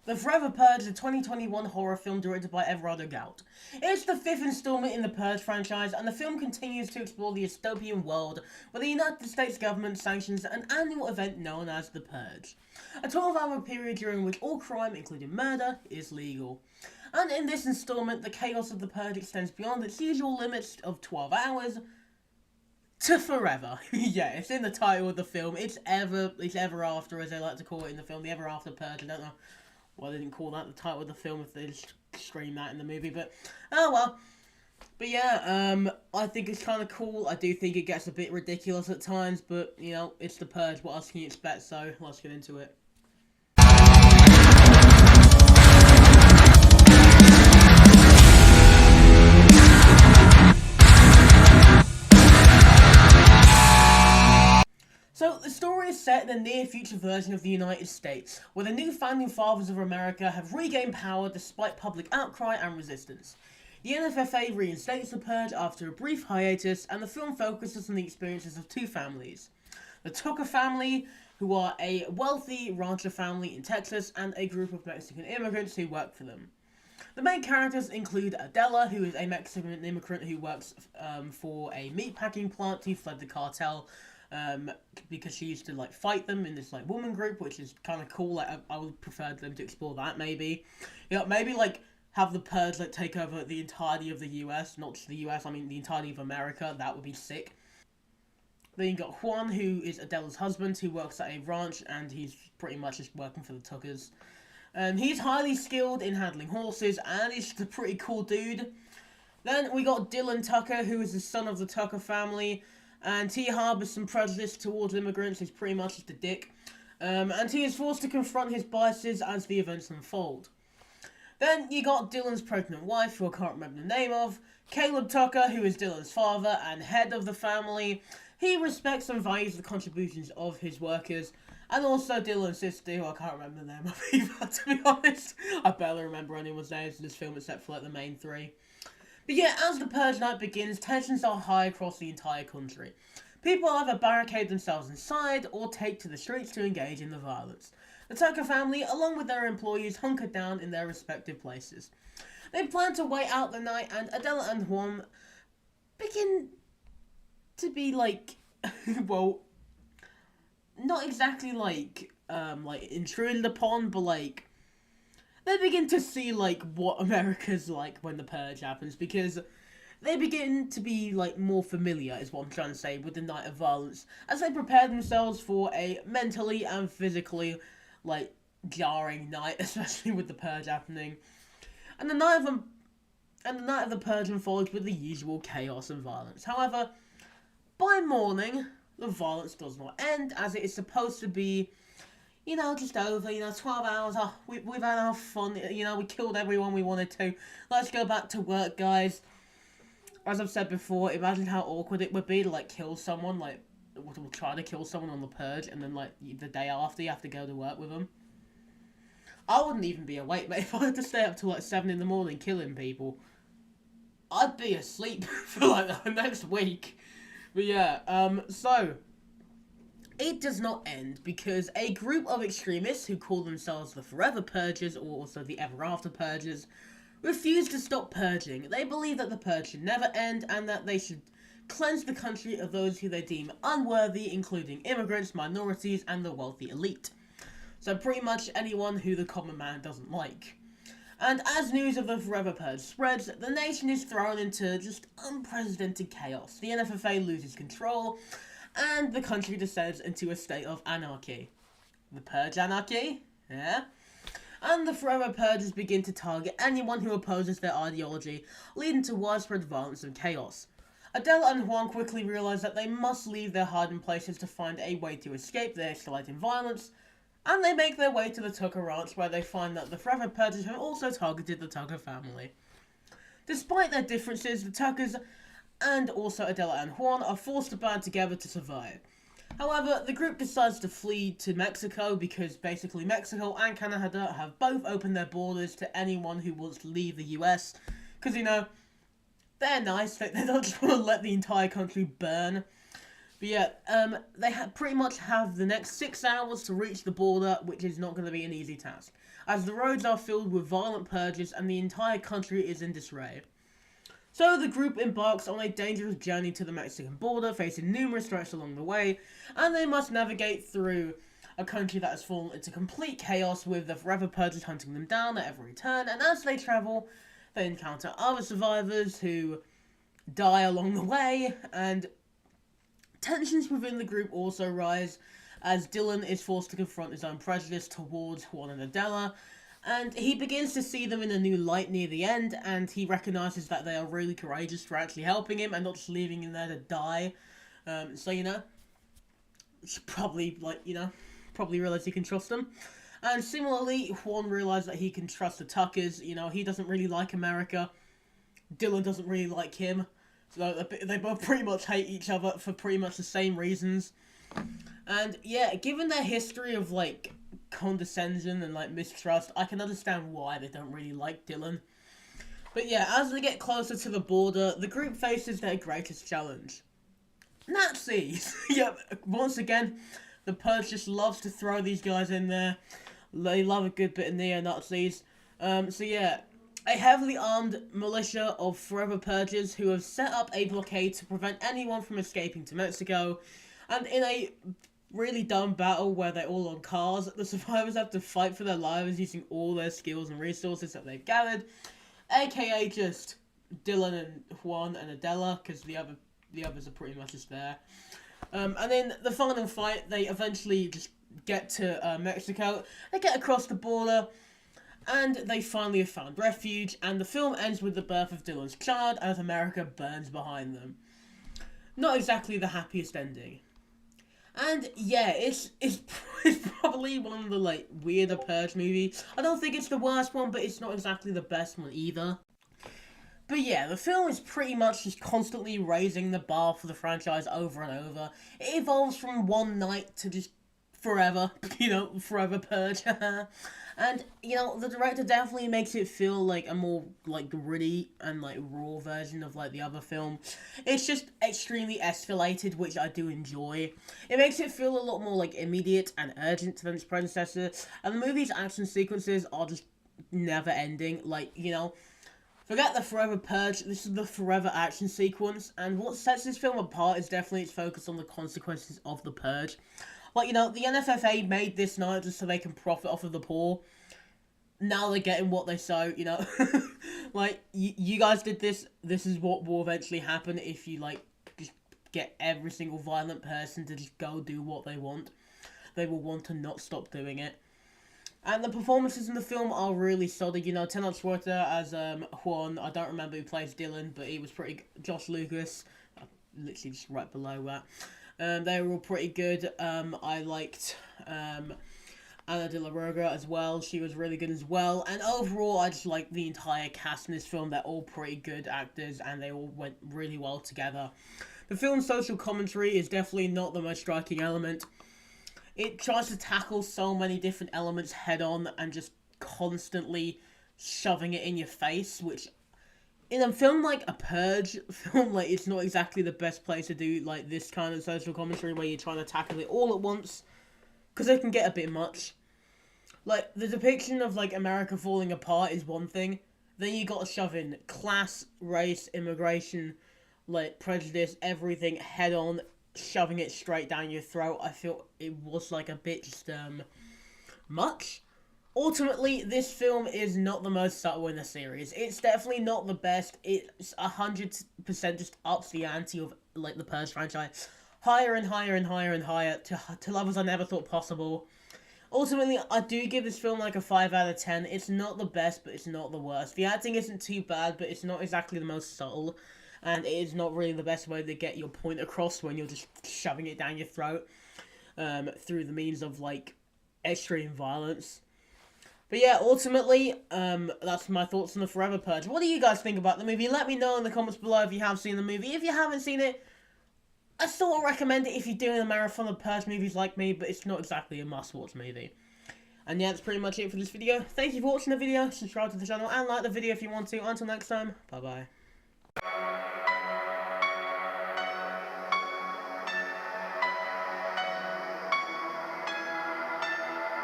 The Forever Purge is a 2021 horror film directed by Everardo Gout. It's the fifth installment in the Purge franchise, and the film continues to explore the dystopian world where the United States government sanctions an annual event known as the Purge. A 12-hour period during which all crime, including murder, is legal. And in this installment, the chaos of the Purge extends beyond its usual limits of 12 hours to forever. Yeah, it's in the title of the film. It's ever after, as they like to call it in the film, the ever after Purge. I don't know why they didn't call that the title of the film if they just scream that in the movie, but oh well. But yeah, I think it's kind of cool. I do think it gets a bit ridiculous at times, but you know, it's the Purge. What else can you expect? So let's get into it. So, the story is set in a near-future version of the United States, where the new founding fathers of America have regained power despite public outcry and resistance. The NFFA reinstates the Purge after a brief hiatus, and the film focuses on the experiences of two families. The Tucker family, who are a wealthy rancher family in Texas, and a group of Mexican immigrants who work for them. The main characters include Adela, who is a Mexican immigrant who works for a meatpacking plant who fled the cartel, because she used to like fight them in this like woman group, which is kind of cool. Like I would prefer them to explore that maybe. You know, maybe like have the Purge like take over the entirety of the US, not just the US. I mean the entirety of America. That would be sick. Then you got Juan, who is Adela's husband, who works at a ranch, and he's pretty much just working for the Tuckers. He's highly skilled in handling horses, and he's just a pretty cool dude. Then we got Dylan Tucker, who is the son of the Tucker family, and he harbours some prejudice towards immigrants. He's pretty much just a dick. And he is forced to confront his biases as the events unfold. Then you got Dylan's pregnant wife, who I can't remember the name of, Caleb Tucker, who is Dylan's father and head of the family. He respects and values the contributions of his workers. And also Dylan's sister, who I can't remember the name of either, to be honest. I barely remember anyone's names in this film except for like the main three. But yeah, as the Purge night begins, tensions are high across the entire country. People either barricade themselves inside or take to the streets to engage in the violence. The Tucker family, along with their employees, hunker down in their respective places. They plan to wait out the night, and Adela and Juan begin to be like, well, not exactly like intruded upon, but like they begin to see like what America's like when the Purge happens, because they begin to be like more familiar, is what I'm trying to say, with the night of violence, as they prepare themselves for a mentally and physically like jarring night, especially with the Purge happening. And the night of the Purge unfolds with the usual chaos and violence. However, by morning, the violence does not end, as it is supposed to be, you know, just over, 12 hours, we've had our fun, we killed everyone we wanted to, let's go back to work, guys. As I've said before, imagine how awkward it would be to, like, kill someone, like, try to kill someone on the Purge, and then, like, the day after you have to go to work with them. I wouldn't even be awake, mate, if I had to stay up till, like, 7 in the morning killing people. I'd be asleep for, like, the next week. But yeah, so it does not end because a group of extremists who call themselves the Forever Purgers, or also the Ever After Purgers, refuse to stop purging. They believe that the Purge should never end and that they should cleanse the country of those who they deem unworthy, including immigrants, minorities, and the wealthy elite. So pretty much anyone who the common man doesn't like. And as news of the Forever Purge spreads, the nation is thrown into just unprecedented chaos. The NFFA loses control, and the country descends into a state of anarchy. The Purge anarchy? Yeah? And the Forever Purges begin to target anyone who opposes their ideology, leading to widespread violence and chaos. Adela and Juan quickly realize that they must leave their hiding places to find a way to escape the escalating violence, and they make their way to the Tucker Ranch, where they find that the Forever Purges have also targeted the Tucker family. Despite their differences, the Tuckers and also Adela and Juan are forced to band together to survive. However, the group decides to flee to Mexico because basically Mexico and Canada have both opened their borders to anyone who wants to leave the US. Because, they're nice, they don't just want to let the entire country burn. But yeah, they pretty much have the next 6 hours to reach the border, which is not going to be an easy task. as the roads are filled with violent purges and the entire country is in disarray. So the group embarks on a dangerous journey to the Mexican border, facing numerous threats along the way, and they must navigate through a country that has fallen into complete chaos, with the forever purges hunting them down at every turn, and as they travel, they encounter other survivors who die along the way, and tensions within the group also rise as Dylan is forced to confront his own prejudice towards Juan and Adela, and he begins to see them in a new light near the end, and he recognises that they are really courageous for actually helping him and not just leaving him there to die. So, you know, should probably, probably realise he can trust them. And similarly, Juan realised that he can trust the Tuckers. You know, he doesn't really like America. Dylan doesn't really like him. So they both pretty much hate each other for pretty much the same reasons. And yeah, given their history of, like, condescension and, like, mistrust, I can understand why they don't really like Dylan. But yeah, as they get closer to the border, the group faces their greatest challenge. Nazis! Yep, once again, the Purge just loves to throw these guys in there. They love a good bit of neo-Nazis. So yeah, a heavily armed militia of forever purges who have set up a blockade to prevent anyone from escaping to Mexico. And in a really dumb battle where they're all on cars, the survivors have to fight for their lives using all their skills and resources that they've gathered, aka just Dylan and Juan and Adela, because the others are pretty much just there. And in the final fight, they eventually just get to Mexico. They get across the border, and they finally have found refuge, and the film ends with the birth of Dylan's child as America burns behind them. Not exactly the happiest ending. And yeah, it's probably one of the, like, weirder Purge movies. I don't think it's the worst one, but it's not exactly the best one either. But yeah, the film is pretty much just constantly raising the bar for the franchise over and over. It evolves from one night to just forever, forever Purge. And, the director definitely makes it feel like a more, like, gritty and, like, raw version of, like, the other film. It's just extremely escalated, which I do enjoy. It makes it feel a lot more, like, immediate and urgent than its predecessor. And the movie's action sequences are just never ending. Like, forget the forever Purge, this is the forever action sequence. And what sets this film apart is definitely its focus on the consequences of the Purge. Like, the NFFA made this night just so they can profit off of the poor. Now they're getting what they sow, Like, you guys did this. This is what will eventually happen if you, like, just get every single violent person to just go do what they want. They will want to not stop doing it. And the performances in the film are really solid. Tenoch Huerta as Juan. I don't remember who plays Dylan, but he was pretty good. Josh Lucas, literally just right below that. They were all pretty good. I liked Ana de la Roga as well. She was really good as well. And overall, I just like the entire cast in this film. They're all pretty good actors, and they all went really well together. The film's social commentary is definitely not the most striking element. It tries to tackle so many different elements head-on and just constantly shoving it in your face, which in a film like a Purge film, like, it's not exactly the best place to do, like, this kind of social commentary where you're trying to tackle it all at once, because it can get a bit much. Like, the depiction of, like, America falling apart is one thing, then you gotta shove in class, race, immigration, like, prejudice, everything head-on, shoving it straight down your throat. I feel it was, like, a bit just, much. Ultimately, this film is not the most subtle in the series. It's definitely not the best. It's 100% just ups the ante of, like, the Purge franchise. Higher and higher and higher and higher to levels I never thought possible. Ultimately, I do give this film, like, a 5 out of 10. It's not the best, but it's not the worst. The acting isn't too bad, but it's not exactly the most subtle. And it is not really the best way to get your point across when you're just shoving it down your throat. Through the means of, like, extreme violence. But yeah, ultimately, that's my thoughts on the Forever Purge. What do you guys think about the movie? Let me know in the comments below if you have seen the movie. If you haven't seen it, I sort of recommend it if you're doing a marathon of Purge movies like me, but it's not exactly a must-watch movie. And yeah, that's pretty much it for this video. Thank you for watching the video, subscribe to the channel, and like the video if you want to. Until next time, bye-bye.